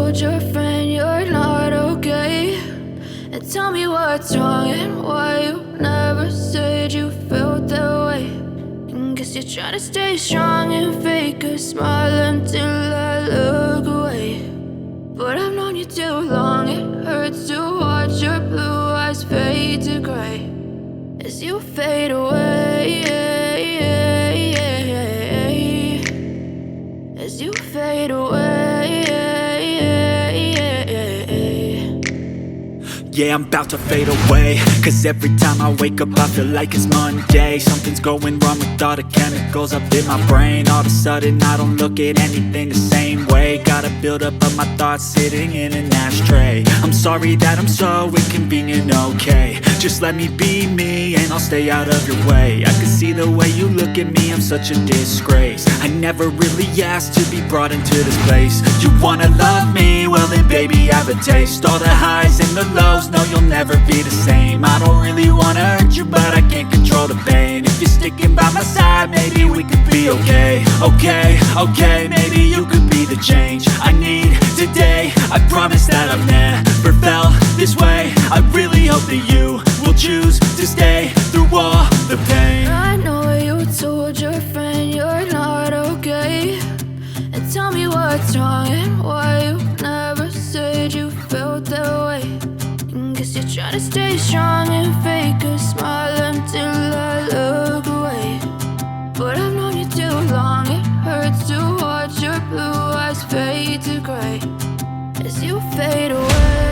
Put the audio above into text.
told your friend you're not okay, and tell me what's wrong and why you never said you felt that way. And guess you're trying to stay strong and fake a smile until I look away. But I've known you too long, it hurts to watch your blue eyes fade to gray as you fade away, as you fade away. Yeah, I'm about to fade away, cause every time I wake up I feel like it's Monday. Something's going wrong with all the chemicals up in my brain. All of a sudden I don't look at anything the same way. Got a build up of my thoughts sitting in an ashtray. I'm sorry that I'm so inconvenient, okay. Just let me be me and I'll stay out of your way. I can see the way you look at me, I'm such a disgrace. I never really asked to be brought into this place. You wanna love me? Well then baby, have a taste. All the highs and the lows, no, you'll never be the same. I don't really wanna hurt you, but I can't control the pain. If you're sticking by my side, maybe we could be okay. Okay, maybe you could be the change I need today. I promise that I've never felt this way. I really hope that you will choose to stay through all the pain. I know you told your friend you're not okay, and tell me what's wrong and why you never said you felt that way. And guess you're trying to stay strong and fake a smile until I look away. But I've known you too long, it hurts to watch your blue eyes fade to gray as you fade away.